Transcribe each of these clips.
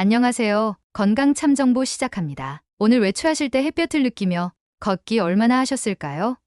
안녕하세요. 건강 참 정보 시작합니다. 오늘 외출하실 때 햇볕을 느끼며 걷기 얼마나 하셨을까요?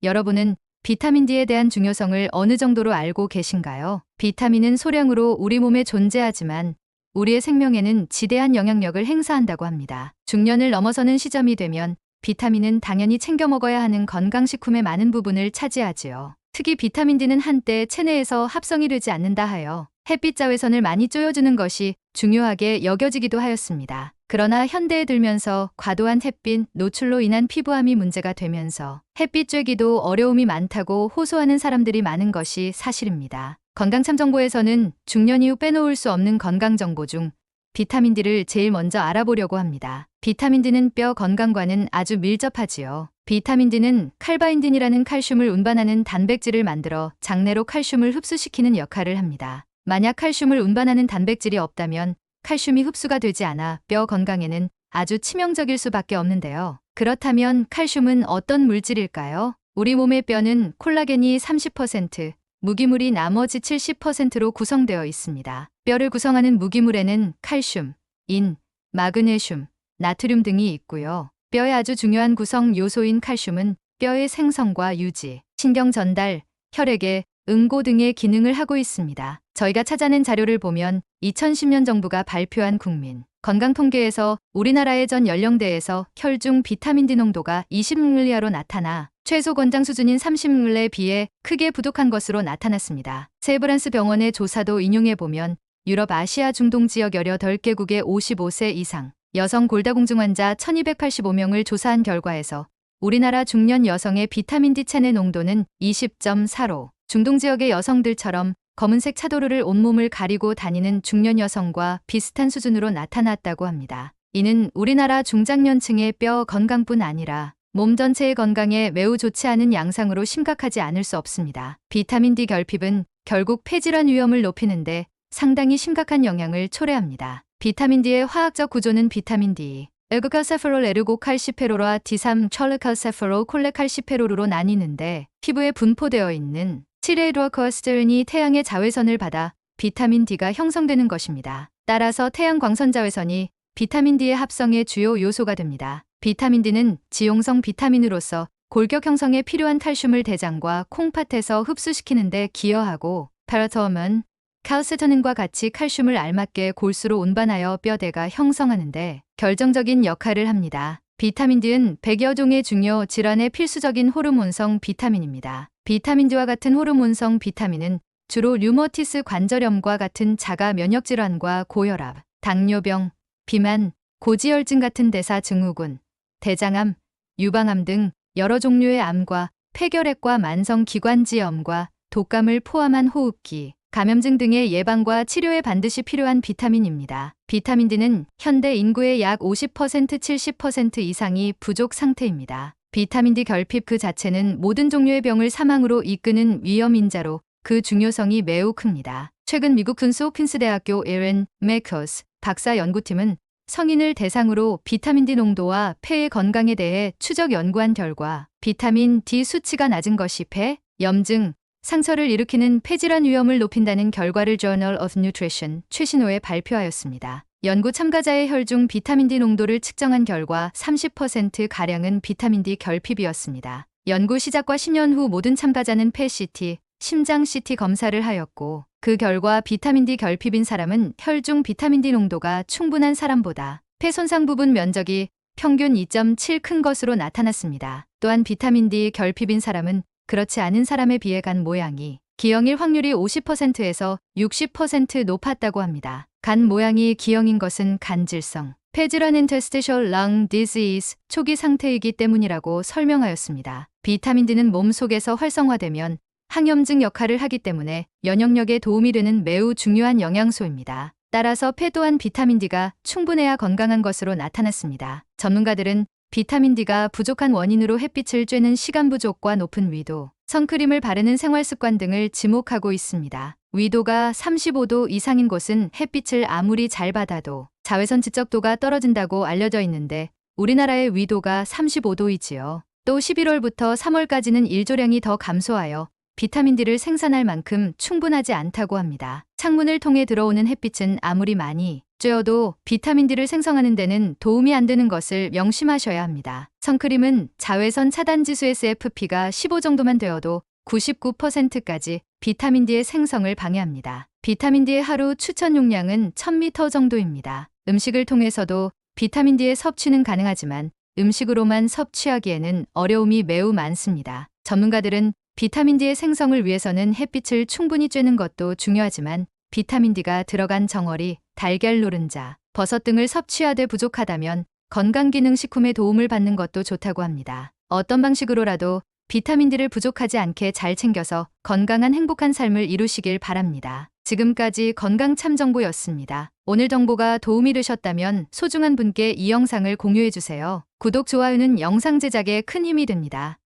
여러분은 비타민 D에 대한 중요성을 어느 정도로 알고 계신가요? 비타민은 소량으로 우리 몸에 존재하지만 우리의 생명에는 지대한 영향력을 행사한다고 합니다. 중년을 넘어서는 시점이 되면 비타민은 당연히 챙겨 먹어야 하는 건강식품의 많은 부분을 차지하지요. 특히 비타민 D는 한때 체내에서 합성이 되지 않는다 하여 햇빛 자외선을 많이 쬐어주는 것이 중요하게 여겨지기도 하였습니다. 그러나 현대에 들면서 과도한 햇빛 노출로 인한 피부암이 문제가 되면서 햇빛 쬐기도 어려움이 많다고 호소하는 사람들이 많은 것이 사실입니다. 건강참정보에서는 중년 이후 빼놓을 수 없는 건강정보 중 비타민 D를 제일 먼저 알아보려고 합니다. 비타민 D는 뼈 건강과는 아주 밀접하지요. 비타민 D는 칼바인딘이라는 칼슘을 운반하는 단백질을 만들어 장내로 칼슘을 흡수시키는 역할을 합니다. 만약 칼슘을 운반하는 단백질이 없다면 칼슘이 흡수가 되지 않아 뼈 건강에는 아주 치명적일 수밖에 없는데요. 그렇다면 칼슘은 어떤 물질일까요? 우리 몸의 뼈는 콜라겐이 30%, 무기물이 나머지 70%로 구성되어 있습니다. 뼈를 구성하는 무기물에는 칼슘, 인, 마그네슘, 나트륨 등이 있고요. 뼈의 아주 중요한 구성 요소인 칼슘은 뼈의 생성과 유지, 신경 전달, 혈액의 응고 등의 기능을 하고 있습니다. 저희가 찾아낸 자료를 보면 2010년 정부가 발표한 국민 건강통계에서 우리나라의 전 연령대에서 혈중 비타민 D 농도가 20ml 이하로 나타나 최소 권장 수준인 30ml에 비해 크게 부족한 것으로 나타났습니다. 세브란스 병원의 조사도 인용해보면 유럽 아시아 중동 지역 18개국의 55세 이상 여성 골다공증 환자 1285명을 조사한 결과에서 우리나라 중년 여성의 비타민 D 체내 농도는 20.4로 중동 지역의 여성들처럼 검은색 차도르를 온몸을 가리고 다니는 중년 여성과 비슷한 수준으로 나타났다고 합니다. 이는 우리나라 중장년층의 뼈 건강뿐 아니라 몸 전체의 건강에 매우 좋지 않은 양상으로 심각하지 않을 수 없습니다. 비타민 D 결핍은 결국 폐질환 위험을 높이는데 상당히 심각한 영향을 초래합니다. 비타민 D의 화학적 구조는 비타민 D, 에그칼세페롤 에르고칼시페롤과 D3 철르칼세페롤 콜레칼시페롤로 나뉘는데 피부에 분포되어 있는 7에이드로코스테린이 태양의 자외선을 받아 비타민 D가 형성되는 것입니다. 따라서 태양 광선 자외선이 비타민 D의 합성의 주요 요소가 됩니다. 비타민 D는 지용성 비타민으로서 골격 형성에 필요한 칼슘을 대장과 콩팥에서 흡수시키는 데 기여하고 파라토먼, 칼세토닌과 같이 칼슘을 알맞게 골수로 운반하여 뼈대가 형성하는데 결정적인 역할을 합니다. 비타민 D는 100여 종의 중요 질환의 필수적인 호르몬성 비타민입니다. 비타민 D와 같은 호르몬성 비타민은 주로 류머티스 관절염과 같은 자가 면역질환과 고혈압, 당뇨병, 비만, 고지혈증 같은 대사 증후군, 대장암, 유방암 등 여러 종류의 암과 폐결핵과 만성기관지염과 독감을 포함한 호흡기, 감염증 등의 예방과 치료에 반드시 필요한 비타민입니다. 비타민 D는 현대 인구의 약 50% 70% 이상이 부족 상태입니다. 비타민 D 결핍 그 자체는 모든 종류의 병을 사망으로 이끄는 위험인자로 그 중요성이 매우 큽니다. 최근 미국 존스홉킨스 대학교 에렌 메커스 박사 연구팀은 성인을 대상으로 비타민 D 농도와 폐의 건강에 대해 추적 연구한 결과 비타민 D 수치가 낮은 것이 폐, 염증, 상처를 일으키는 폐질환 위험을 높인다는 결과를 Journal of Nutrition 최신호에 발표하였습니다. 연구 참가자의 혈중 비타민 D 농도를 측정한 결과 30%가량은 비타민 D 결핍이었습니다. 연구 시작과 10년 후 모든 참가자는 폐 CT, 심장 CT 검사를 하였고 그 결과 비타민 D 결핍인 사람은 혈중 비타민 D 농도가 충분한 사람보다 폐 손상 부분 면적이 평균 2.7 큰 것으로 나타났습니다. 또한 비타민 D 결핍인 사람은 그렇지 않은 사람에 비해 간 모양이 G형일 확률이 50%에서 60% 높았다고 합니다. 간 모양이 G형인 것은 간질성, 폐질환 interstitial lung disease 초기 상태이기 때문이라고 설명하였습니다. 비타민 D는 몸 속에서 활성화되면 항염증 역할을 하기 때문에 면역력에 도움이 되는 매우 중요한 영양소입니다. 따라서 폐 또한 비타민 D가 충분해야 건강한 것으로 나타났습니다. 전문가들은 비타민 D가 부족한 원인으로 햇빛을 쬐는 시간 부족과 높은 위도, 선크림을 바르는 생활 습관 등을 지목하고 있습니다. 위도가 35도 이상인 곳은 햇빛을 아무리 잘 받아도 자외선 지적도가 떨어진다고 알려져 있는데 우리나라의 위도가 35도이지요. 또 11월부터 3월까지는 일조량이 더 감소하여 비타민 D를 생산할 만큼 충분하지 않다고 합니다. 창문을 통해 들어오는 햇빛은 아무리 많이 쬐어도 비타민 D를 생성하는 데는 도움이 안 되는 것을 명심하셔야 합니다. 선크림은 자외선 차단 지수 SFP가 15 정도만 되어도 99%까지 비타민 D의 생성을 방해합니다. 비타민 D의 하루 추천 용량은 1000m 정도입니다. 음식을 통해서도 비타민 D의 섭취는 가능하지만 음식으로만 섭취하기에는 어려움이 매우 많습니다. 전문가들은 비타민 D의 생성을 위해서는 햇빛을 충분히 쬐는 것도 중요하지만 비타민 D가 들어간 정어리, 달걀 노른자, 버섯 등을 섭취하되 부족하다면 건강기능식품의 도움을 받는 것도 좋다고 합니다. 어떤 방식으로라도 비타민 D를 부족하지 않게 잘 챙겨서 건강한 행복한 삶을 이루시길 바랍니다. 지금까지 건강참정보였습니다. 오늘 정보가 도움이 되셨다면 소중한 분께 이 영상을 공유해주세요. 구독, 좋아요는 영상 제작에 큰 힘이 됩니다.